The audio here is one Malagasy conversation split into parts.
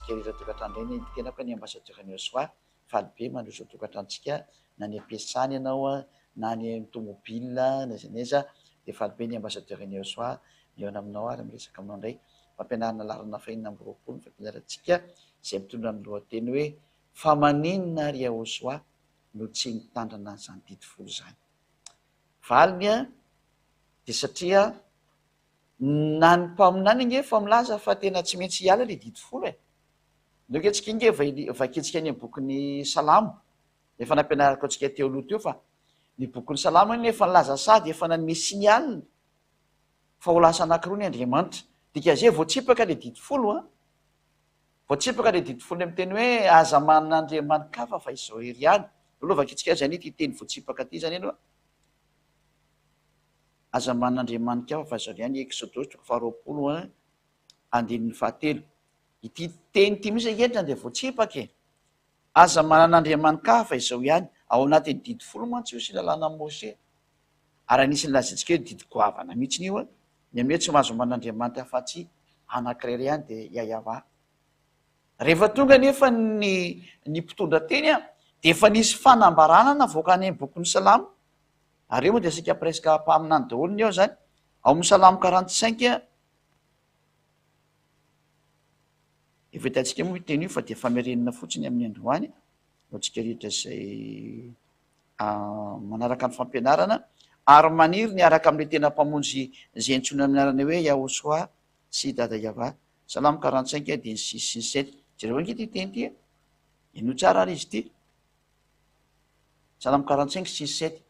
Kerira tokatrano ireny tena koa ny ambasadeur-n'ny Joshua faly be mandroso tokatranontsika na ny ampiasany ianao na ny tomobila na aiza n'aiza dia faly be ny ambasadeur-n'ny Joshua mihaona aminao ary miresaka aminao indray fampianarana lalina fahinana amby roapolo ny fampianarantsika izay mitondra amin'ny lohateny hoe fa maninona ary Joshua no tsy mitandrina izany didy folo izany. Valiny a dia satria na ny mpaminany nge fa milaza fa tena tsy maintsy hiala le didy folo e. Ndoka antsika inge vakitsika ny bokin'ny Salamo efa nampianarako antsika teo aloha teo fa ny bokin'ny Salamo iny efa nilaza sady efa nanome signal fa ho lasa anankiroa ny Andriamanitra. Dikazay voatsipaka le didy folo a voatsipaka le didy folo amin'ny teny hoe aza manan'Andriamanitra fa izao ery ihany. Aloha vakitsika zany ity teny voatsipaka ty zany aloha aza manan'Andriamanitra fa izao ihany Exodus 20:1-9. Ity teny ity misy ankehitriny dia voatsipaka e. Aza manan'Andriamanitra fa izao ihany ao anatin'ny didy folo mantsy io sy lalàna Mose ary anisany lazatsika hoe didy goavana mihitsy io a. Ny amin'io tsy mahazo manan'Andriamanitra fa tsy anankiray ihany dia Yahova. Rehefa tonga nefa ny mpitondra teny a dia efa nisy fanambarana navoaka any amin'ny bokin'ny Salamo ary io moa dia sika presque mpaminany daholo ny ao zany ao amin'ny Salamo 45 a. Efa hitantsika moa teny io fa dia famerenana fotsiny amin'ny androany aotsika rehetra izay manaraka ny fampianarana ary maniry ny araka amin'ilay tena mpamonjy izay antsoina amin'ny anarany hoe Yahosoa sy dada Yahova. Salamo 45 dia ny 6 sy ny 7. Jereo ange ty teny ty ino tsara ary izy ty. Salamo 45 6 7.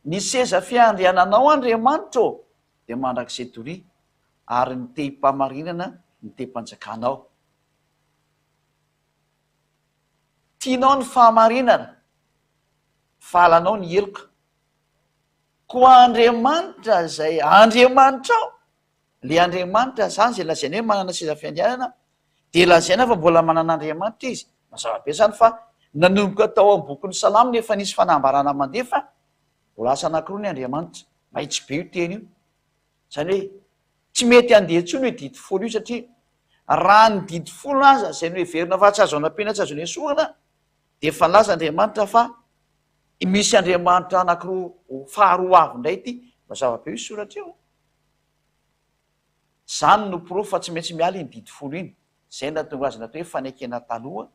Ny seza fiandriananao Andriamanitra dia mandrakizay doria ary ny te-hipamarinana ny te-panjakanao. Tianao ny fahamarinana fahalanao ny heloka koa Andriamanitra zay Andriamanitra ao. Le Andriamanitra zany zay lazaina hoe manana seza fiandrianana dia lazaina fa mbola manan'Andriamanitra izy. Mazava be zany fa nanomboka tao amin'ny bokin'ny Salamo nefa nisy fanambarana mandefa ho lasa anankiroa ny Andriamanitra. Mahitsy be io teny io zany hoe tsy mety andeha intsony hoe didy folo io satria raha ny didy folo aza zay no heverina fa tsy azo anam-pena tsy azo nesorana dia efa nilaza Andriamanitra fa misy Andriamanitra anankiroa faharoa avy indray ity. Mazava be io soratra io. Zany no porofo fa tsy maintsy miala iny didy folo iny. Zay natonga azy natao hoe fanaikena taloha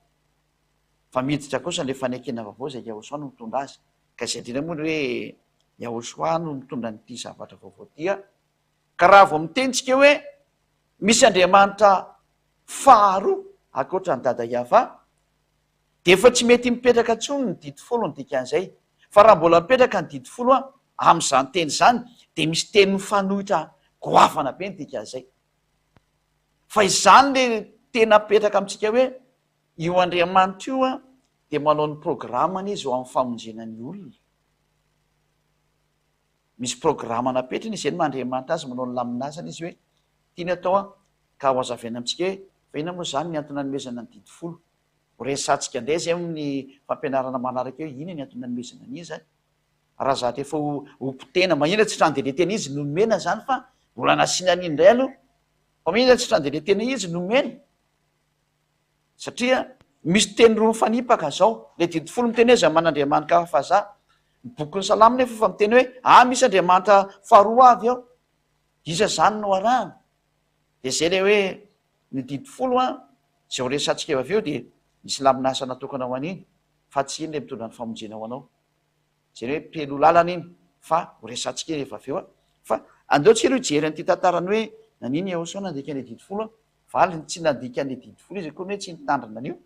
fa miditra kosa le fanaikena vaovao zay Yahosoa no mitondra azy. Ka izay indrindra moa hoe Yahosoa no mitondra nyity zavatra vaovao ty a. Ka raha vao mitenitsika hoe misy Andriamanitra faharoa ankoatra ny dada Yahova dia efa tsy mety mipetraka intsony ny didy folo ny dikan'izay. Fa raha mbola mipetraka ny didy folo a amin'izany teny zany dia misy teny mifanohitra goavana be ny dikan'izay. Fa izany le tena mipetraka amintsika hoe io Andriamanitra io a dia manao ny programany izy eo amin'ny famonjena ny olona. Misy programa napetrany izay ny Andriamanitra azy manao ny laminazana izy hoe tiany atao a ka ho azavaina amintsika hoe fa ina moa zany ny antony nanomezana ny didy folo. Ho resatsika indray zay amin'ny fampianarana manaraka hoe ina ny antony nanomezana ny izy zany. Raha zatra efa ho-potena mahina tsy trany dia le tena izy nomena zany fa mbola nasiana an'iny indray aloha fa mahina tsy trany dia le tena izy nomena satria misy teny roa mifanipaka zao. Le didy folo miteny hoe za man'Andriamanitra fa za. Ny bokin'ny Salamo nefa fa miteny hoe misy Andriamanitra faharoa avy ao. Iza zany no arahana. Dia zay le hoe ny didy folo a zay ho resantsika eo avy eo dia misy laminasa natokana ho an'iny fa tsy iny le mitondra ny famonjena ho anao. Zay hoe mpelo lalana iny fa ho resantsika rehefa avy eo a. Fa andeotsika aloha hijery an'ity tantarany hoe naniny Yahosoa nandika an'le didy folo a. Valiny tsy nandika an'le didy folo izy koa hoe tsy nitandrina an'io.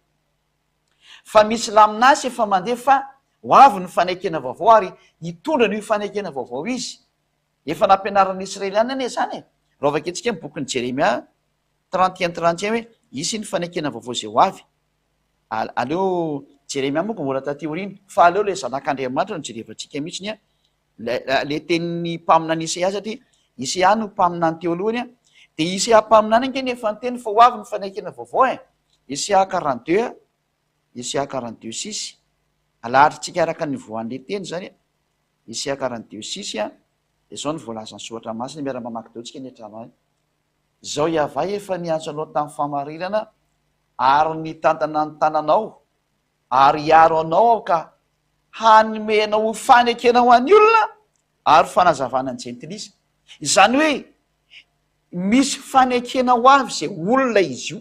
Fa misy laminasa efa mandefa ho avy ny fanaikena vaovao ary hitondra n'io fanaikena vaovao izy. Efa nampianaran'ny Israeliana anie zany e. Raha vaketsika amin'ny bokin'ny Jeremia 31-31 hoe isy ny fanaikena vaovao zay ho avy. Aleo Jeremia moa mbola taty aoriana fa aleo le zanak'Andriamanitra no jerevantsika mihitsiny a. Le tenin'ny mpaminany Isaia satria Isaia no mpaminany teo alohany a. Dia Isaia mpaminany ange nefa nyteny fa ho avy ny fanaikena vaovao e. Isaia 42 Isaia 42:6 alahatritsika araka ny voan'le teny zany a. Isaia 42:6 a dia zao ny voalazany soratra masina miara-mamaky daotsika ny hatrano any. Zao Yahova efa niantso anao tamin'ny famarirana ary ny tantana ny tananao ary iaro anao ao ka hanomenao fanekena ho an'ny olona ary fanazavana ny jentilisa. Izany hoe misy fanekena ho avy zay olona izy io,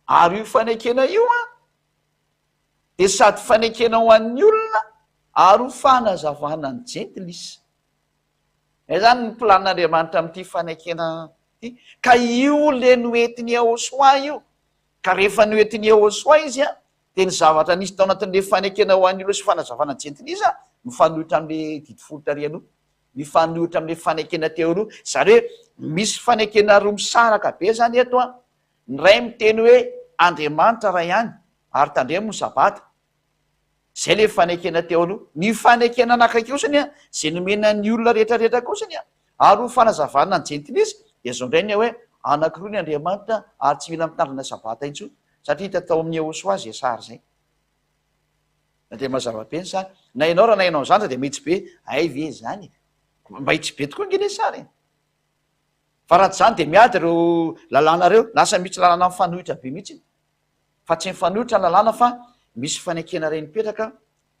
ary io fanekena io de sady fanekena ho an'ny olona ary ho fanazavana ny jentilisa. Zany ny planin'Andriamanitra amin'ity fanekena ty, ka io le noentiny Ahosoa io, ka rehefa noentiny Ahosoa izy de ny zavatra nisy tao anatin'le fanekena ho an'ny olona sy fanazavana ny jentilisa mifanohitra am'le didifolo tarianoha, mifanohitra am'le fanekena teo aloha. Zany hoe misy fanekena roa misaraka be zany eto ny ray miteny hoe Andriamanitra ray ihany ary tandremo ny sabata, zay le fanekena teo aloha. Ny fanekena anankiray kosany zay nomena ny olona rehetrarehetra kosany ary ho fanazavana ny jentilisa de zao ndray ny hoe anankiroa ny Andriamanitra ary tsy mila mitandrina sabata intsony, satria tatao amin'ny Ahosoa zay sary zay. De mazava-be ny sary. Na ianao raha na ianao zany de mihitsy be, ay ve zany, mba hitsy be tokoa nge le sary. Fa raha tsy zany de miady reo lalànareo, lasa mihitsy lalàna mifanohitra be mihitsy. Fa tsy mifanohitra ny lalàna fa misy fanekena ray nipetraka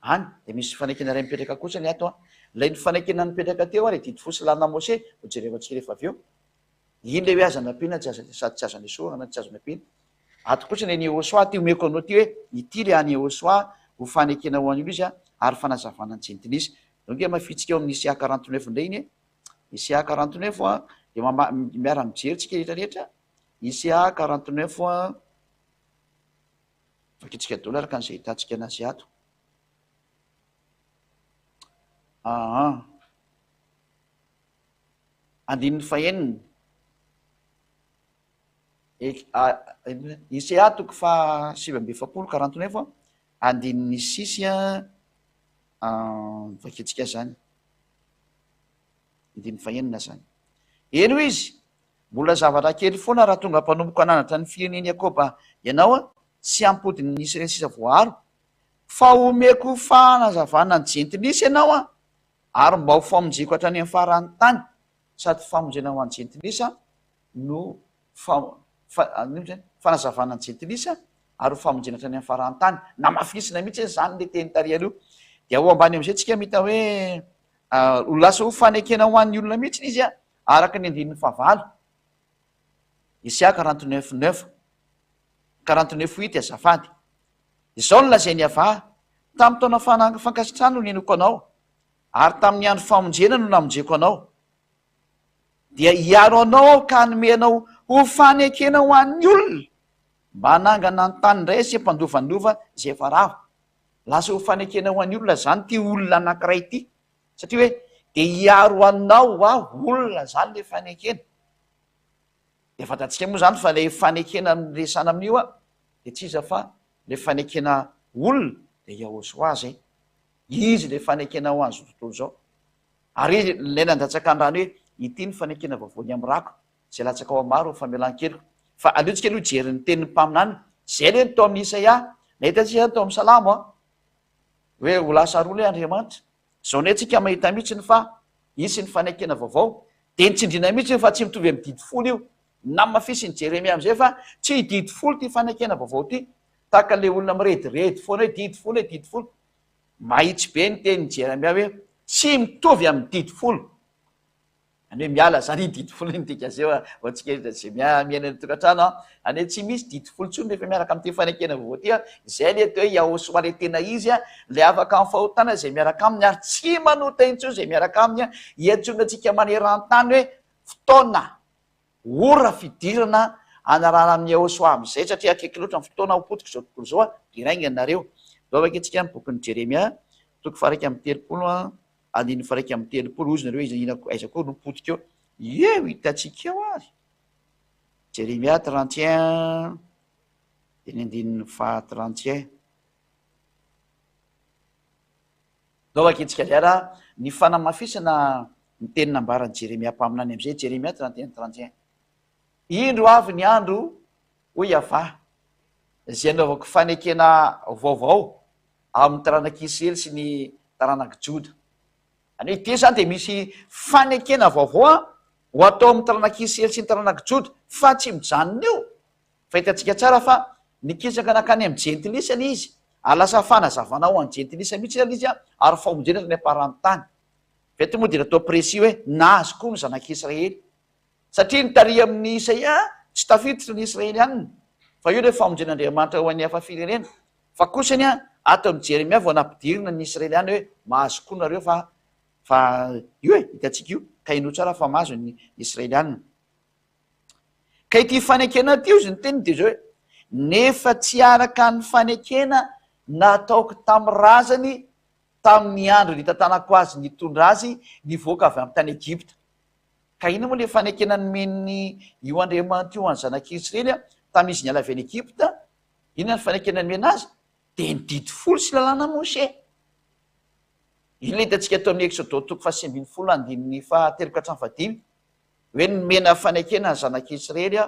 any, de misy fanekena ray mipetraka kosa ny ato. Lay ny fanekena nipetraka teo le didifolo sy lalàna Mose, ho jerevantsika rehefa avy eo. Iny le hoe azana ampiana sady tsy azana esorana tsy azana ampiana. Ato kosa ny Ahosoa ty omeko anao ty hoe ity le any Ahosoa ho fanekena ho an'olo izy ary fanazavana ny jentilisa. Donc mafitsika eo amin'ny Isia 49 ndray iny, Isia 49 de miara mijery tsika rehetrarehetra. Isia 49 fakitsika daholo araka an'izay hitantsika anazy ato. Andininy faheniny Isia toko fa 7:20 49 andininy sisy fakitsika zany andininy fahenina zany. Eny ho izy mbola zavatra kely foana raha tonga mpanomboka ananatra ny fireneny Jakoba ianao sy ampodiny ny Israely sisa voaro, fa omeko fanazavana ny jentilisa ianao ary mba ho famonjeko hatrany amin'ny farany tany, sady famonjena ho an'ny jentilisa no fanazavana ny jentilisa ary ho famonjena hatrany amin'ny farany tany. Na mafisina mihitsy zany le teny tary aloha. De ao ambany am'izay tsika mita hoe ho lasa ho fanekena ho an'ny olona mihitsy izy araka ny andininy fahavalo. Isia 49:9 49:8 azafady. Izao no lazainy ava tamin'ny taona fankasitrahana no nenoko anao ary tamin'ny andro famonjena no namonjeko anao, dia hiaro anao aho ka nomenao ho fanekena ho an'ny olona mba hanangana ny tany indray sy mpandovandova zay efa rava. Lasa ho fanekena ho an'ny olona zany ty olona anankiray ty, satria hoe de hiaro anao olona zany le fanekena. De fantatsika moa zany fa le fanekena resana amin'io de tsy iza fa le fanekena olona de Ahosoa zay, izy le fanekena ho an'izao tontolo zao. Ary izy lay nandatsaka andrano hoe ity ny fanekena vaovao amin'ny rako zay latsaka ao amaro famelan-keliko. Fa aliotsika aloha jery ny tenin'ny mpaminany zay le tao amin'ny Isaia, na hitantsika tao amin'ny Salamo hoe ho lasa roa le Andriamanitra. Zao ne tsika mahita mihitsiny fa isy ny fanekena vaovao de nitsindrina mihitsy fa tsy mitovy amin'ny didifolo io. Na mafisy ny Jeremia am'izay fa tsy didifolo ty fanekena vaovao ty, taka le olona mirediredy foana hoe didifolo hoe didifolo. Mahitsy be ny teny Jeremia hoe tsy mitovy amin'ny didifolo. Any hoe miala zany iny didifolo iny dikazeo ohatsika zay miaina ny tokantrano any hoe tsy misy didifolo tsony rehefa miaraka am'ty fanekena vaovao ty zay le atao hoe Ahosoa le tena izy le afaka amin'ny fahotana zay miaraka aminy ary tsy manota intsony zay miaraka aminy hiantsona atsika maneran-tany hoe fotoana ora fidirana anarana amin'ny Ahosoa am'izay, satria akaiky loatra ny fotoana hopotika zao tontolo zao diraingany nareo. Zao avake tsika ny bokin'ny Jeremia toko 1:30 andiny 1:30 ozy nareo izy aiza koa no potika eo. Eo hitatsika eo ary Jeremia 31 de ny andininy 31. Zao aketsika zay ny fanamafisana ny teny nambarany Jeremia mpaminany am'izay, Jeremia 31:31. Indro avy ny andro hoy ava zay anaovako fanekena vaovao amin'ny taranak'i Israely sy ny taranak'i Joda. Any hoe ity zany de misy fanekena vaovao ho atao amin'ny taranak'i Israely sy ny taranak'i Joda, fa tsy mijanona io Fahitantsika tsara fa nikisaka nakany amin'ny jentilisa le izy, alasa fanazavana ho any jentilisa mihitsy izy ary famonjena ny aparany-tany. Vety moa dia natao précis hoe nahazo koa ny zanak'Israely, satria nitarihy amin'ny Isaia tsy tafiditra ny Israelianina fa io le famonjen'Andriamanitra ho an'ny hafa firenena, fa kosany ato amin'ny Jeremia vao nampidirina ny Israeliana hoe mahazo koa nareo fa io hitantsika io ka ino tsara fa mahazo ny Israelianina. Ka ity fanekena ty io izy ny teniny dia zao hoe nefa tsy araka ny fanekena nataoko tamin'ny razany tamin'ny andro nitantanako azy nitondra azy nivoaka avy amin'ny tany Egypta. Ka ino moa le fanekena nomeny io Andriamanitra io any zanak'Israely tamin'izy niala avy any Egypta? Inona ny fanekena nomena azy? Dia ny didy folo sy lalàna Mose. Ino le hitantsika tao amin'ny Exode toko faha 15 andininy faha-telopolo hatramin'ny fahadimy hoe nomena fanekena ny zanak'Israely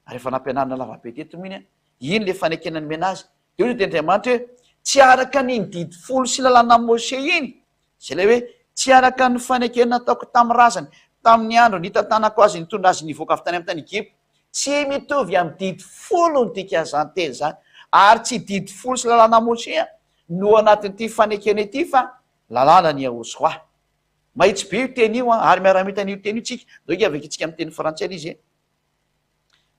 rehefa nampianarana lavabe teto miny ino le fanekena nomena azy? Dia io no Andriamanitra hoe tsy araka ny didy folo sy lalàna Mose iny, zay le hoe tsy araka ny fanekena nataoko tamin'ny razany tamin'ny andro nitantanako azy nitondra azy nivoaka avy tany amin'ny tany Egypta, tsy mitovy amin'ny didy folo ny dikazany teny zany, ary tsy didy folo sy lalàna Mose no anatin'ity fanekena ity fa lalàna ny Yahoshua. Mahitsy be io teny io ary miara-mita an'io teny io tsika, doika avy tsika amin'ny teny frantsay izy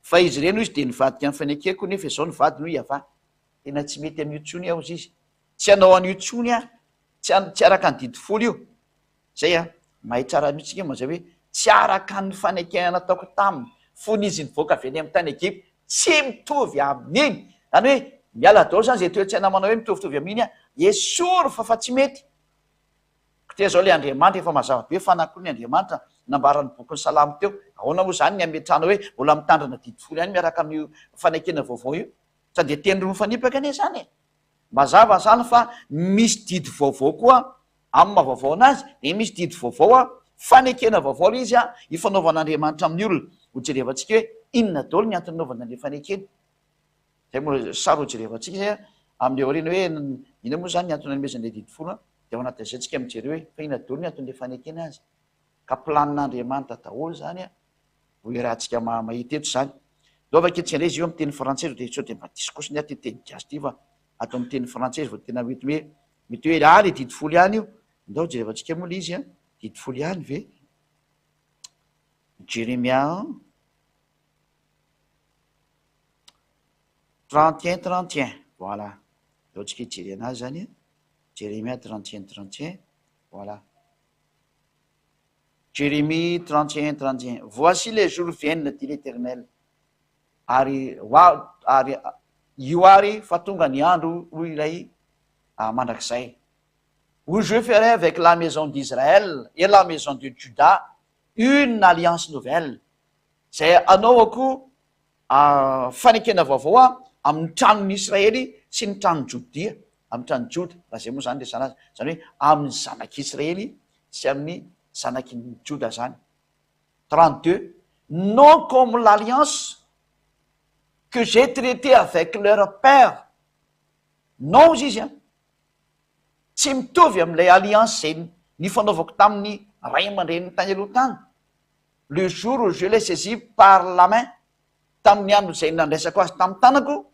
fa izy ireny izy dia nivadika amin'ny fanekeko nefa izao nivady no iava. Tena tsy mety amin'io tsony aho izy, tsy hanao an'io tsony tsy araka ny didy folo io. Zay mahay tsara mihitsika mazay hoe tsy araka ny fanekena nataoko taminy fony izy nivoaka avy any amin'ny tany Egypta, tsy mitovy amin'iny. Zany hoe miala daholo zany zay toe-tsaina manao hoe mitovitovy amin'iny esory fa tsy mety. Tia zao le Andriamanitra efa mazava be fanakory ny Andriamanitra nambarany bokin'ny Salamo teo. Ahoana moa zany ny ametrahana hoe mbola mitandrana didy folo ihany miaraka amin'io fanekena vaovao io? Sady dia teny roa mifanipaka anie zany mazava zany fa misy didy vaovao koa amin'ny mahavaovao anazy, dia misy didy vaovao fanekena vaovao izy ifanaovan'Andriamanitra amin'ny olona. Ho jerevantsika hoe inona daholo ny antony naovana an'ilay fanekena. Zay moa sary ho jerevantsika zay amin'ny aoriana hoe ina moa zany ny antony nanomezan'ilay didy folo dia ao anatin'izay tsika mijery hoe fa inona daholo ny anton'ilay fanekena azy. Ka planin'Andriamanitra daholo zany ho iarahantsika mahita eto zany. Dova ankehitriny izy io amin'ny teny frantsay dia sao dia mba diso kosa ny aty teny gasy ty fa ato amin'ny teny frantsay vao tena mety hoe ary didy folo ihany io. Ndao jerevantsika moa le izy didy folo ihany ve Jérémia 31 voilà. Ndao tsika hijery anazy zany Jérémie 31 voilà. Jérémie 31. Voici les jours viennent, dit l'Éternel. Ary io ary fa tonga ny andro hoy ilay mandrakizay, où je ferai avec la maison d'Israël et la maison de Juda une alliance nouvelle. Zay anaovako fanekena vaovao amin'ny tranon'ny Israely sy ny tranon'ny Jodia, amin'ny tranon'ny Joda. Raha zay moa zany resana azy, zany hoe amin'ny zanak'Israely sy amin'ny zanaky Joda zany. 32. Non comme l'alliance que j'ai traité avec leur père. Non izy tsy mitovy amin'ilay alliance zay nifanaovako tamin'ny ray aman-dreniny tany aloha tany. Le jour où je l'ai saisi par la main, tamin'ny andro zay nandraisako azy tamin'ny tanako,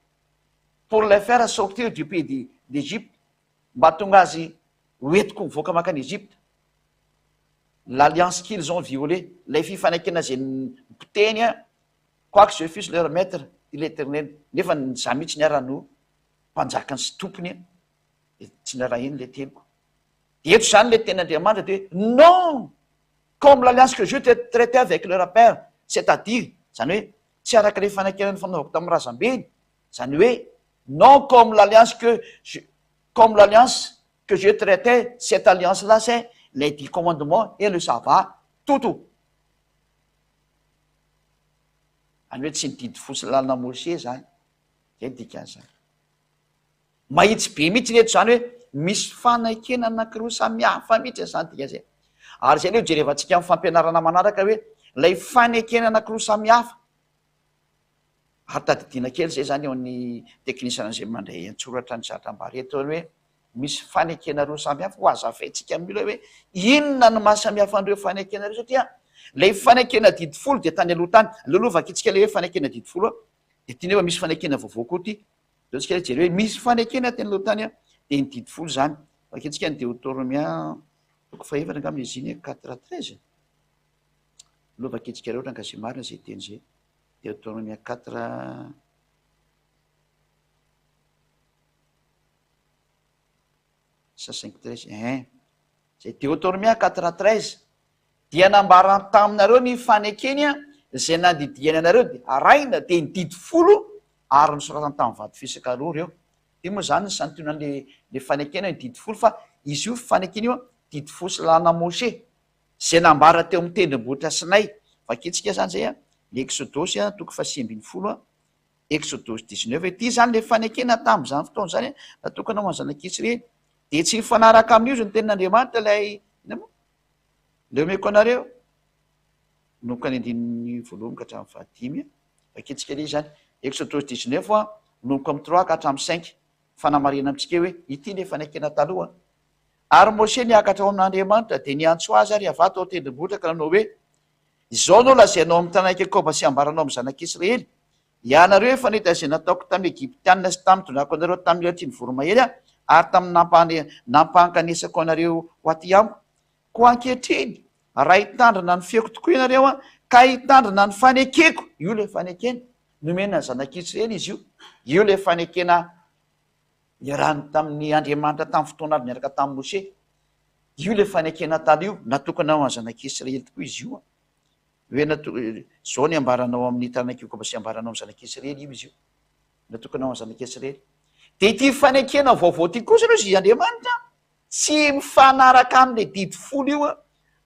pour les faire sortir du pays d'Égypte, mba tonga azy hoentiko mivoaka makany Égypte. L'alliance qu'ils ont violée, lay fifanekena zay nipoteny quoique je fusse leur maître, dit l'Éternel. Nefa za mihitsy niarano mpanjakany sy tompony tsy naraha iny le teniko. Eto zany le ten'Andriamanitra de non comme l'alliance que je traité avec leur père, c'est-à-dire zany hoe tsy araka le fanekena ny fanaovako tamin'ny razambeny, zany hoe non comme l'alliance que je traitais. Cette alliance là c'est les 10 commandements et le sabbat, tout. Any hoe tsy nididy fosy lalina Mose zany, zay dikan'izany. Mahitsy be mihitsy reto zany hoe misy fanekena anankiroa samihafa mihitsy zany dikazay. Ary zay le jerevantsika amin'ny fampianarana manaraka hoe lay fanekena anankiroa samihafa. Ary tadidina kely zay zany eo ny teknisiana zay mandray antsoratra ny zatra mbareto hoe misy fanekena roa samihafa. Ho azavaintsika amin'ny hoe inona no mahasamihafa an'ireo fanekena reo, satria lay fanekena didy folo dia tany aloha tany. Alolovaka itsika le hoe fanekena didy folo de ty nefa misy fanekena vaovao koa ty tsika jery hoe misy fanekena teny aloha tany a de ny didi folo zany faketsika ny Deutéronomia toko faefatra angamba izy iny 4:13 lova aketsika reo ohatra kasi marina zay teny zay Deutéronomia 4 5:13 zay Deutéronomia 4:13 dia nambarana taminareo ny fanekeny a zay nandidiana anareo de araina de ny didi folo ary nosoratany tamin'ny vato fisaka roa reo de moa zany ny santionan'le fanekena ny didi folo fa izy io fanekena io a didi folo sy lana Moshe zay nambara teo amin'ny tendrombohitra Sinay vaketsika zany zay a ny Exodosy a toko 7:20 a Exodosy 19 ty zany le fanekena tamin'izany fotoana zany natokana ho any zanak'Israely de tsy mifanaraka amin'io zany tenin'Andriamanitra lay le omeko anareo nomboka ny andininy voalohany ka hatramin'ny fahadimy vaketsika le zany Exodosy 19 a nomboka amin'ny 3 ka hatramin'ny 5 fanamarina amitsika hoe ity le fanekena taloha ary Moshe niakatra ao amin'Andriamanitra de niantso azy ary avato ao tendrombohitra ka nanao hoe izao no lazainao amin'ny tanàna Jakoba sy ambaranao amin'ny zanak'Israely ianareo efa nahita zay nataoko tamin'ny Egyptianina sy tamin'ny tondrako anareo tamin'ny latiny voromahery a ary tamin'ny nampankanesako anareo ho aty amiko ko ankehitriny raha hitandrina ny fiako tokoa ianareo a ka hitandrina ny fanekeko io le fanekena nomena ny zanak'Israely izy io le fanekena iarahany tamin'ny Andriamanitra tamin'ny fotoana avy niaraka tamin'ny Moshe io le fanekena talo io natokana ho any zanak'Israely tokoa izy io hoe zao ny ambaranao amin'ny tanàna Jakoba sy ambaranao amin'ny zanak'Israely io izy io natokana ho any zanak'Israely de ty fanekena vaovao ty kosa aloha izy Andriamanitra tsy mifanaraka amin'le didi folo io a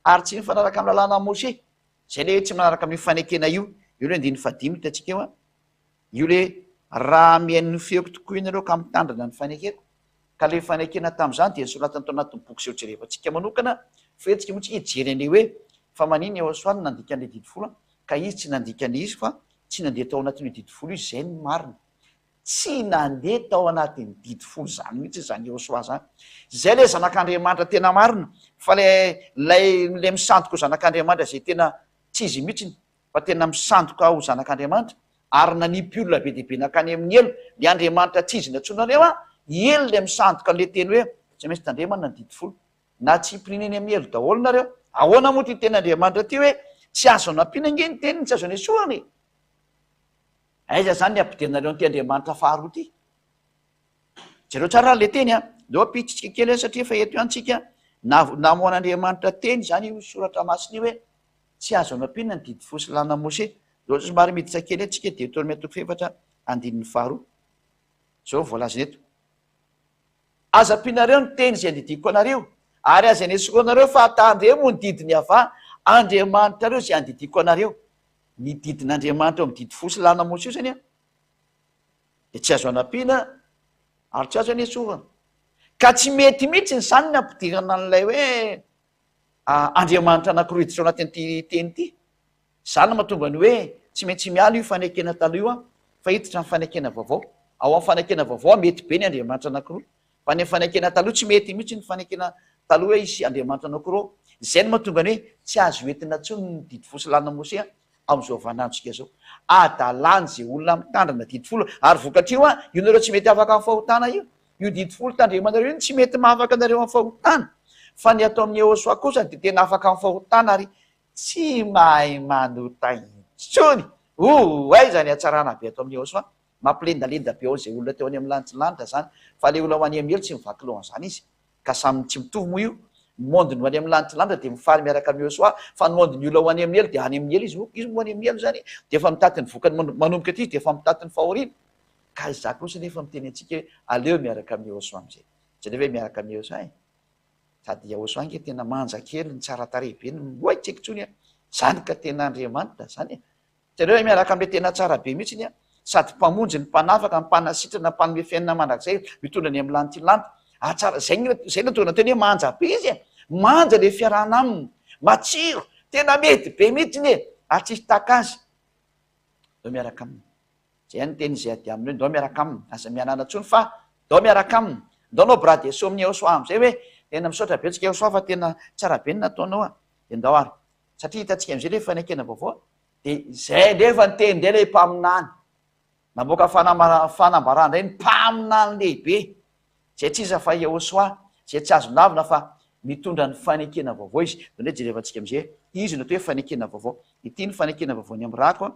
ary tsy mifanaraka amin'ny lalàna Moshe zay le tsy manaraka amin'ny fanekena io le andiny fadimy tatsika eo a io le raha mihain'ny fiako tokoa ianareo ka mitandrina ny fanekeko ka le fanekena tamin'izany dia soratany tao anatin'ny boky sy ojerevantsika manokana fetsika moa tsika hijery an'le hoe fa maniny Ehosoany nandikan'le didi folo ka izy tsy nandikany izy fa tsy nandeha tao anatin'le didi folo izy zay ny marina tsy nandeha tao anatin'ny didi folo zany mihitsy zany Ehosoa zany zay le zanak'Andriamanitra tena marina fa lay misandoka ho zanak'Andriamanitra zay tena tsy izy mihitsiny fa tena misandoka ho zanak'Andriamanitra ary nanipy olona be deaibe nakany amin'ny elo le Andriamanitra tsy izy natsonareo a elo le misandoka an'le teny hoe tsy maintsy tandremana ny didi folo na tsy hipirineny amin'ny elo daholo nareo ahoana moa ty ten'Andriamanitra ty hoe tsy azo nampiana nge ny teniny tsy azo anesoany aiza zany ny ampidianareo ny ty Andriamanitra faharoa ty jereo tsara le teny a leo apitsitsika kely satria efa eto antsika namoan'Andriamanitra teny zany io soratra masina io hoe tsy azo nampiana ny didi folo sy lana Moshe leo somary miditra kely atsika Deutéronomia toko faefatra andinin'ny faharoa zao voalazana eto aza ampianareo ny teny zay andidiko anareo ary aza anesoko anareo fa atandremo ny didiny ava Andriamanitra reo zay andidiko anareo ny didin'Andriamanitra eo amin'ny didi folo sy lana Moshe io zany a de tsy azo anampiana ary tsy azo anesoana ka tsy mety mihitsy ny zany ny ampidirana an'ilay hoe Andriamanitra anankiroa hiditra ao anatin'ity teny ity zany mahatonga ny hoe tsy maintsy miala io fanekena taloha io a fa hiditra ny fanekena vaovao ao amin'ny fanekena vaovao mety be ny Andriamanitra anankiroa fa ny fanekena taloha tsy mety mihitsy ny fanekena taloha hoe isy Andriamanitra anankiroa zay ny mahatonga ny hoe tsy azo entina tsony ny didi folo sy lana Moshe am'izao vanantsika zao adalany zay olona mitandrina didi folo ary vokatrio a io nareo tsy mety afaka amin'ny fahotana io didi folo tandremanareo iny tsy mety mahafaka anareo amin'ny fahotana fa ny atao amin'ny Ehosoa kosa de tena afaka amin'ny fahotana ary tsy mahay manota intsony aiza ny atsarana be atao amin'ny Ehosoa mampilendalenda be ao zay olona teo any amin'ny lanitry zany fa le olona ho any amin'ny elo tsy mivaky lohan'izany izy ka samy tsy mitovy moa io mondiny ho any amin'ny lanitry de mifaly miaraka amin'ny Ehosoa fa ny mondiny olona ho any amin'ny elo de any amin'ny elo izy moa any amin'ny elo zany de efa mitady ny vokany manomboka aty de efa mitady ny fahoriana ka za kosa nefa miteny antsika hoe aleo miaraka amin'ny Ehosoa am'zay tsy le hoe miaraka amin'ny Ehosoa sady Ehosoa nge tena manja kely ny tsara tarehy be ny oaitsaiky tsony a zany ka tena Andriamanitra zany tsareo miaraka am'le tena tsara be mihitsy iny a sady mpamonjy ny mpanafaka ny mpanasitrana mpanome fiainana mandrakzay mitondra ny amin'ny lanitry lanitra atsara zay natonga teny hoe manja be izy manja le fiarahana aminy matsiro tena mety be mihitsy ny atsisy taka azy dao miaraka aminy zay ny teny zay ady aminy hoe dao miaraka aminy aza mianana tsony fa dao miaraka aminy dao nao brady eso amin'ny Ehosoa am'zay hoe tena misaotra betsika Ehosoa fa tena tsara be ny nataonao a de ndao ary satria hitatsika am'zay le fanekena vaovao de zay lefa ny teny ndray le mpaminany namoaka fanambarana ndray ny mpaminany lehibe zay tsy iza fa Yehosoa zay tsy azo navina fa mitondra ny fanekena vaovao izy. Ndray jerevantsika am'izay izy no atao hoe fanekena vaovao. Ity ny fanekena vaovao ny amin'ny rako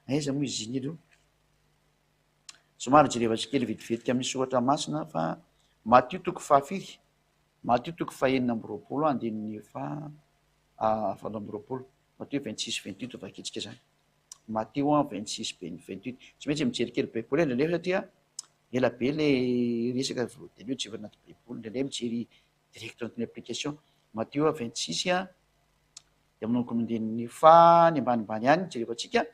aiza moa izy iny io. Somary jerevantsika kely vetivetika amin'ny soratra masina fa Matthieu toko fahafiry, Matthieu toko fahaenina amby roapolo andininy valo amby roapolo, Matthieu 26-28 vakitsika zany. Matthieu 26-28 tsy maintsy mijery kely baiboly lalefa satria ela be le resaka voateloha tsy anaty baiboly lale mijery direct antiny application. Matthieu 26 de amin'noko mindininy fa ny ambanimbany any jerevantsika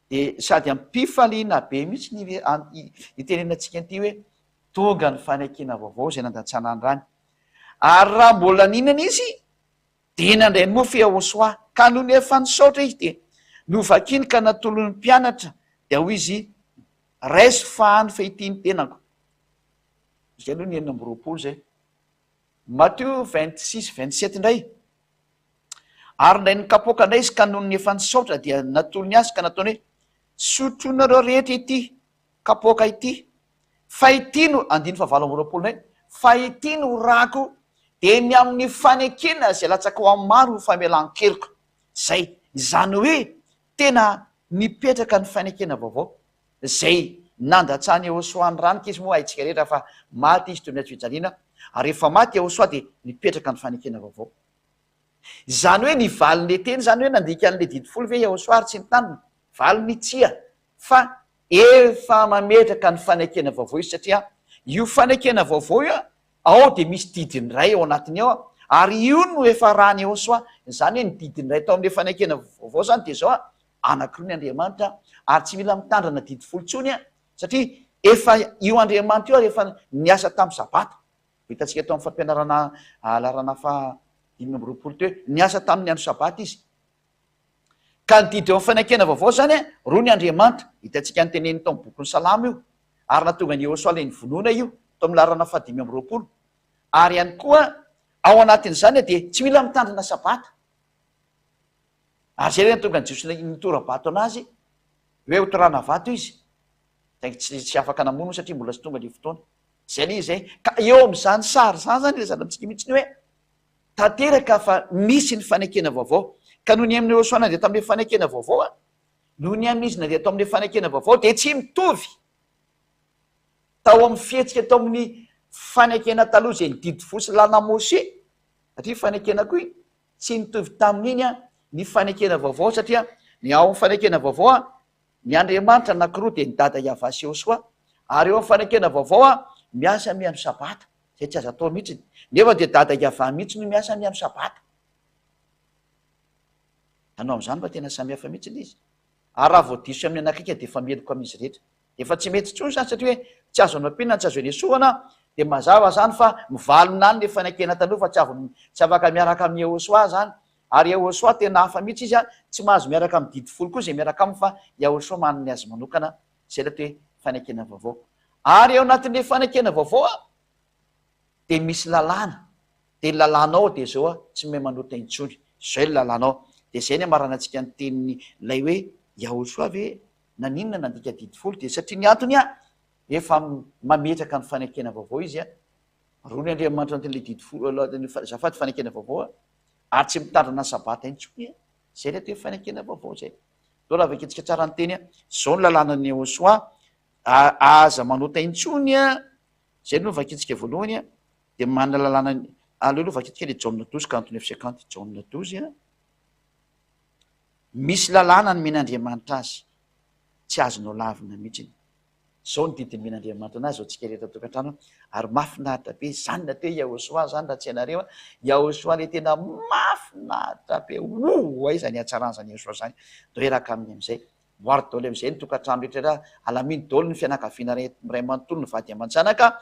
de sady ampifaliana be mihitsy ny itenenatsika ty hoe tonga ny fanekena vaovao zay nandatsana andrany. Ary raha mbola ninana izy de nandray ny mofo Yehosoa ka noho ny efa nisaotra izy de novakiny ka natolo ny mpianatra de ho izy raiso fahany fehitiny tenako. Zay aloha ny enina amby roapolo zay. Matthieu 26-27 ndray. Ary ndray ny kapoaka ndray izy ka noho ny efa nisaotra dia natolo ny azy ka nataony hoe sotronareo rehetra ity kapoaka ity fa ity no andiny fa valo amby roapolo ndray fa ity no rako de ny amin'ny fanekena zay latsaka ho amin'ny maro famelan-keriko. Zay izany hoe tena nipetraka ny fanekena vaovao zay nandatsany Yehosoa ny ranika izy moa haitsika rehetra fa maty izy toy ny azy fijaliana ary rehefa maty Yehosoa de nipetraka ny fanekena vaovao. Zany hoe nivaliny le teny zany hoe nandika an'le didifolo ve Yehosoa ary tsy nitanina valiny tsia fa efa mametraka ny fanekena vaovao izy satria io fanekena vaovao io ao de misy didiny ray ao anatiny ao ary io no efa rahany Yehosoa. Zany hoe ny didiny ray tao am'le fanekena vaovao zany de zao anankiroa ny Andriamanitra ary tsy mila mitandrana didifolo tsony satria efa io Andriamanitra io rehefa niasa tamin'ny sabata. Hitantsika tao amin'ny fampianarana alarana fa 5 amby roapolo teo hoe niasa tamin'ny andro sabata izy. Ka ny didy eo amin'ny fanekena vaovao zany roa ny Andriamanitra. Hitantsika ny teneny tao amin'ny boky ny Salamo io ary natonga ny Yehosoa le nivonoana io tao amin'ny larana fa 5 amby roapolo. Ary ihany koa ao anatin'izany de tsy mila mitandrina sabata. Ary zay re natonga ny Jiosy nitora-bato anazy hoe hotorana vato izy tsy afaka namono satria mbola tsy tonga le fotoana zay le zay. Ka eo am'izany sary zany zany le zanamitsika mihitsy hoe tanteraka fa misy ny fanekena vaovao. Ka noho ny amin'ny Yehosoa nandeha tamin'le fanekena vaovao noho ny amin'izy nandeha tao amin'le fanekena vaovao de tsy mitovy tao amin'ny fihetsika tao amin'ny fanekena taloha zay nididy fosy lana Mose satria fanekena koa tsy nitovy tamin'iny ny fanekena vaovao satria ny ao amin'ny fanekena vaovao ny Andriamanitra anankiroa de ny dada Yahva sy Yehosoa ary eo amin'ny fanekena vaovao miasa miandro sabata zay tsy azo atao mihitsy nefa de dada Yahva mihitsy no miasa miandro sabata. Anao am'izany fa tena samihafa mihitsy izy. Ary raha voadiso amin'ny anakika de efa meloko amin'izy rehetra. Efa tsy mety tsony zany satria hoe tsy azo anapinana tsy azo enesoana de mazava zany fa mivalona any le fanekena taloha fa tsy afaka miaraka amin'ny Yehosoa zany. Ary Yehosoa tena hafa mihitsy izy tsy mahazo miaraka amin'ny didifolo koa zay miaraka aminy fa Yehosoa manany azy manokana zay le hoe fanekena vaovao. Ary eo anatin'le fanekena vaovao de misy lalàna de lalànao de zao tsy mahay manota intsony zay le lalànao. De zay ny amaranantsika ny teniny lay hoe Yehosoa ve naninona nandika didifolo de satria ny antony efa mametraka ny fanekena vaovao izy roa ny Andriamanitra an'le didifolo zafady fanekena vaovao ary tsy mitandrana ny sabata intsony zay le hoe fanekena vaovao zay. Dao raha vaketsika tsara ny teny zao ny lalànan'ny Yehosoa aza manota intsony zay no vaketsika voalohany de manana lalàna aloha vaketsika le Jaune 12:49-50 Jaune 12 misy lalàna ny men'Andriamanitra azy tsy azonao lavina mihitsy. Zao ny didiny men'Andriamanitra anazy zao tsika rehetra tokantrano ary mafinaritra be zany na hoe Yehosoa zany raha tsy ianareo Yehosoa le tena mafinaritra be aiza ny hatsaran'zany Yehosoa zany dao eraka aminy am'izay moary daoly am'izay ny tokantrano rehetra alaminy daoly ny fianakaviana ray manontolo ny vady aman-janaka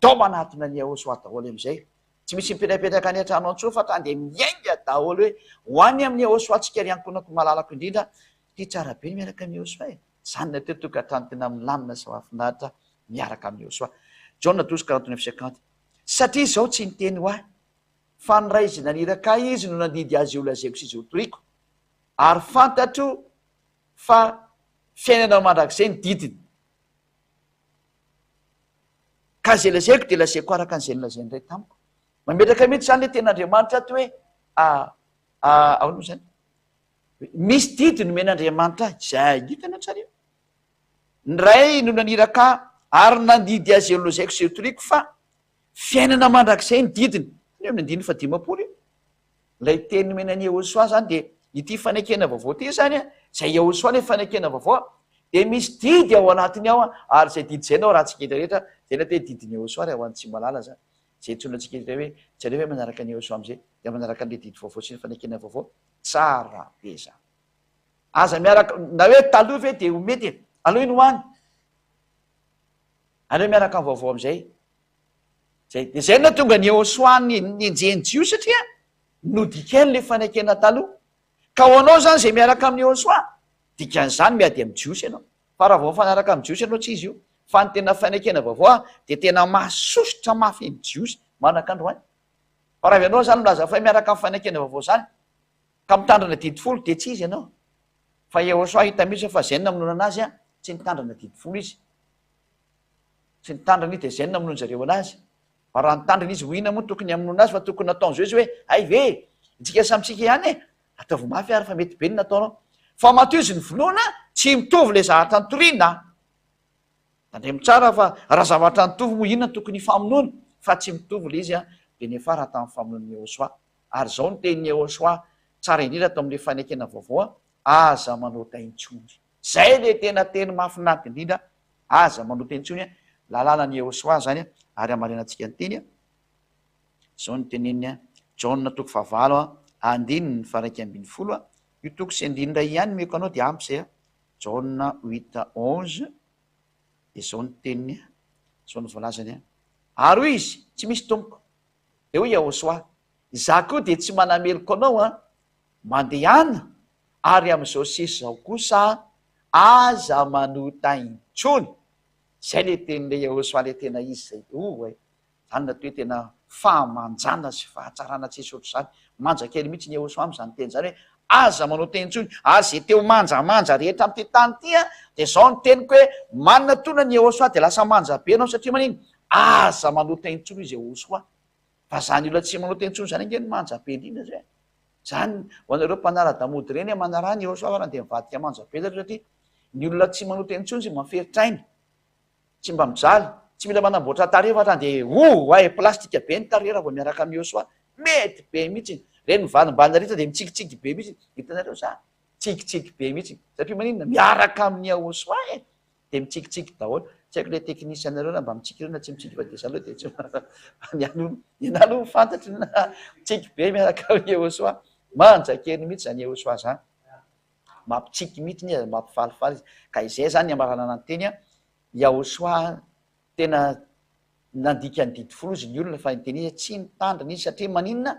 dao manatona ny Yehosoa daholy am'izay. Tsy misy mipetrapetraka any an-trano antsoa fa ta de miainga daholy hoe ho any amin'ny Yehosoa tsika ry ankonako malalako indrindra ty tsara be miaraka amin'ny Yehosoa zany na teo tokantrano tena milamina sy mahafinaritra miaraka amin'ny Yehosoa. Jaune 12:49-50 satria zao tsy niteny ho ahy fa ny ray izy naniraka izy no nandidy azy io lazaiko sy izy ho toriko ary fantatro fa fiainana mandrakizay ny didiny ka zay lazaiko de lazaiko araka an'izay nylazay ndray tamiko. Mametraka mihitsy zany le ten'Andriamanitra ato hoe ahoana moa zany misy didy nomen'Andriamanitra zay hitana tsara io. Ny ray no naniraka ary nandidy azy eo lozaiko zay toriko fa fiainana mandrakizay ny didiny. Eo amin'ny andiny fa dimapolo io. Lay teny nomenan'i Yehosoa zany de ity fanekena vaovao ty zany zay Yehosoa le fanekena vaovao de misy didy ao anatiny ao ary zay didy zay nao raha tsika rehetra zay natao hoe didiny Yehosoa raha ho an'ny tsy malala zany. Zay tsona tsika rehetra hoe tsareo hoe manaraka ny Yehosoa am'izay de manaraka an'le didy vaovao sy ny fanekena vaovao tsara be zany. Aza miaraka na hoe taloha ve de ho mety aloha iny hoany. Aleo miaraka amin'ny vaovao am'izay. Zay de zay na tonga ny Yehosoa nenjeny Jio satria nodikany le fanekena taloha. Ka ho anao zany zay miaraka amin'ny Yehosoa dikan'izany miady amin'ny Jiosy ianao. Fa raha vao mifanaraka amin'ny Jiosy ianao tsy izy io. Fa ny tena fanekena vaovao de tena mahasosotra mafy ny Jiosy manaka androany. Fa raha ianao zany milaza fa miaraka amin'ny fanekena vaovao zany ka mitandrana didy folo de tsy izy ianao. Fa Yehosoa hita mihitsy fa zay namonoana anazy tsy nitandrana didy folo izy. Tsy nitandrana izy de zay namonoana zareo anazy. Fa raha nitandrana izy ho ina moa tokony hamonoana azy fa tokony nataon'izao izy hoe ay ve itsika samitsika ihany ataovy mafy ary fa mety be ny nataonao. Fa matoa izy ny vonoana tsy mitovy le zavatra nitoriana. Tandremo tsara fa raha zavatra nitovy moa inona tokony famonoana fa tsy mitovy le izy de nefa raha tamin'ny famonoan'i Yehosoa. Ary zao ny tenin'i Yehosoa tsara indrindra atao amin'le fanekena vaovao aza manota intsony. Zay le tena teny mahafinaritra indrindra aza manota intsony lalànan'i Yehosoa zany ary amarenantsika ny teny zao ny teneniny Jaona toko fahavalo andininy faraiky ambin'ny folo io toko sy andiny ray ihany meko anao de ampy zay Jaona 8:11 de zao ny teniny zao ny voalazany ary hoy izy tsy misy tompoko de hoy Yehosoa za koa de tsy manameloko anao mandehana ary am'izao sisy zao kosa aza manota intsony. Zay le tenin'le Yehosoa le tena izy zay zany natao hoe tena fahamanjana sy fahatsarana tsy esy ohatr'izany. Manja kely mihitsy ny Yehosoa am'izany teny zany hoe aza manota intsony ary zay teo manjamanja rehetra am'ty tany ty de zao ny teniko hoe manana tona ny Yehosoa de lasa manja be anao satria maniny aza manota intsony izy Yehosoa. Fa zany olona tsy manota intsony zany angeny manja be indrindra zay. Zany ho anareo mpanara-damody reny manarany Yehosoa raha de mivadika manja be satria ny olona tsy manota intsony sy maferitrainy tsy mba mijaly tsy mila manamboatra tarehy fa de ay plastika be ny tarehy raha vao miaraka amin'ny Yehosoa mety be mihitsy. Reny mivalimbalina rehetra de mitsikitsiky be mihitsy. Hitanareo za tsikitsiky be mihitsy satria maninona miaraka amin'ny Yehosoa de mitsikitsiky daholo. Tsy haiko le teknisianareo na mba mitsiky na tsy mitsiky fa de zaloha de tsy nianalo fantatry na tsiky be miaraka amin'ny Yehosoa. Manja kely mihitsy zany Yehosoa zany. Mampitsiky mihitsy izy mampifalifaly izy. Ka izay zany amaranana ny teny Yehosoa tena nandika ny didy folo izy ny olona fa nyteny izy tsy nitandrina izy satria maninona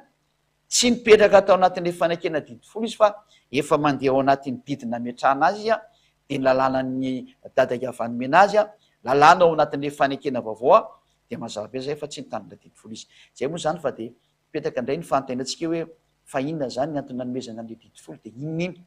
tsy nipetraka atao anatin'le fanekena didy folo izy fa efa mandeha ao anatin'ny didy nametrahana azy de ny lalànan'ny dadaka avy nomena azy lalàna ao anatin'le fanekena vaovao de mazava be zay fa tsy nitandrina didy folo izy. Zay moa zany fa de mipetraka indray ny fanotainantsika hoe fa inona zany ny antony nanomezana an'le didy folo de inon'iny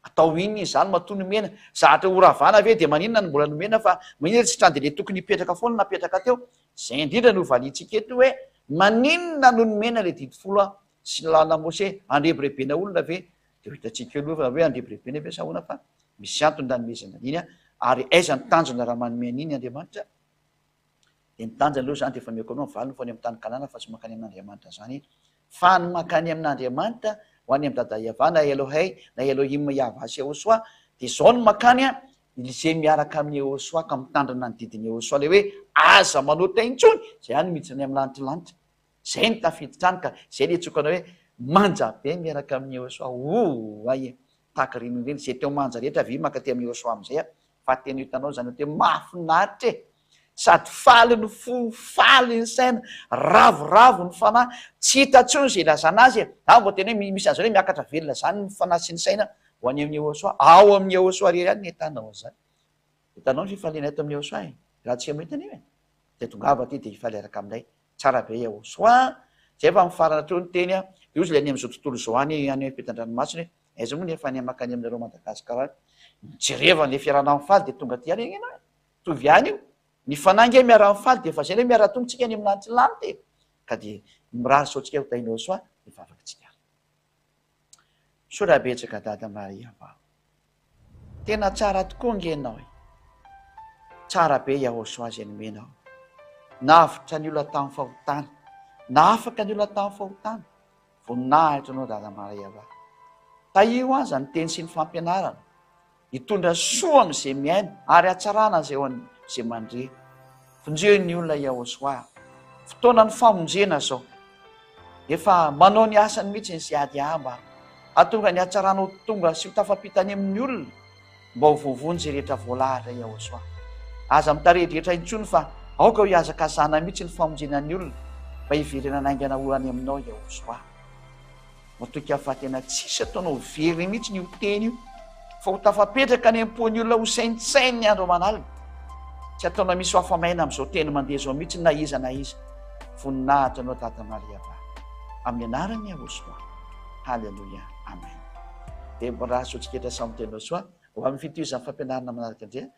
atao inona izy zany matoa nomena zahatra horavana ve de maninona ny mbola nomena fa maninona tsy trany de le tokony hipetraka foana napetraka teo. Zay indrindra no valintsika eto hoe maninona no nomena le didy folo sy lalàna Mose andrebirebena olona ve de hitantsika eo aloha hoe andrebirebena ve sa hoana fa misy antony nanomezana an'iny ary aiza ny tanjona raha manome an'iny Andriamanitra de ny tanjona aloha zany de efa meko anao mivaliny fo any amin'ny tany Kanana fa tsy mankany amin'Andriamanitra zany fa ny mankany amin'Andriamanitra ho any amin'ny dada Iava na Elohai na Elohim Iava sy Yehosoa de zao ny mankany izay miaraka amin'ny Yehosoa ka mitandrina ny didiny Yehosoa le hoe aza manota intsony zay any miditra ny amin'ny lanitry zay ny tafiditra ka zay le tsokana hoe manja be miaraka amin'ny Yehosoa ay tahaka reny reny zay teo manja rehetra vy maka ty amin'ny Yehosoa am'izay fa tena hitanao zany hoe mahafinaritra sady faly ny fo faly ny saina ravoravo ny fanahy tsy hita tsony zay lazana azy vao tena hoe misy an'izao hoe miakatra velona zany ny fanahy sy ny saina ho any amin'ny Yehosoa ao amin'ny Yehosoa rery any hitanao zany. Hitanao ny fifaliana eto amin'ny Yehosoa raha tsy mahitany io de tongava ty de hifaly araka aminay tsara be Yehosoa zay fa mifarana treo ny teny io izy le any amin'izao tontolo zao any any Ampetan-dranomasina aiza moa nefa any makany aminareo Madagasikara jerevany le fiarana amin'ny faly de tonga ty any ianao tovy any io Ny fanangy miara-mifaly dia efa zay le miara-tongotsika any amin'nantsy lanty ka dia mirary saotsika ho tainao soa ny vavakatsika. Sorabetsaka Dada Maria va. Tena tsara tokoa ngenao e. Tsara be Yahosoa ny menao. Navitra ny olona tamin'ny fahotana. Nafaka ny olona tamin'ny fahotana. Voninahitra anao Dada Maria va. Taio aza ny teny sy ny fampianarana. Hitondra soa amin'izay miaina ary hatsarana zay zay mandre. Fonjeny olona Yahosoa. Fotoana ny famonjena zao. Efa manao ny asany mihitsy ny ziady amba. Atonga ny hatsaranao tonga sy ho tafapitany amin'ny olona. Mba ho vovony zay rehetra voalahatra Yahosoa. Aza mitarehdrehetra intsony fa aoka ho hiazaka zana mihitsy ny famonjenan'ny olona. Mba hiverena naingana orany aminao Yahosoa. Matoka fa tena tsisy ataonao very mihitsy ny ho teny io. Fa ho tafapetraka ny am-poan'ny olona ho saintsainy ny andro aman'alina. Tsy ataonao misy hafamaina amin'izao teny mandeha zao mihitsy na iza. Voninahitra anao Dada Maria va. Amin'ny anarany Yahosoa. Halleluja. Amen. Dia mbola sotsiketra samy tenao soa. Ho amin'ny fitohizan'ny fampianarana manaraka indray.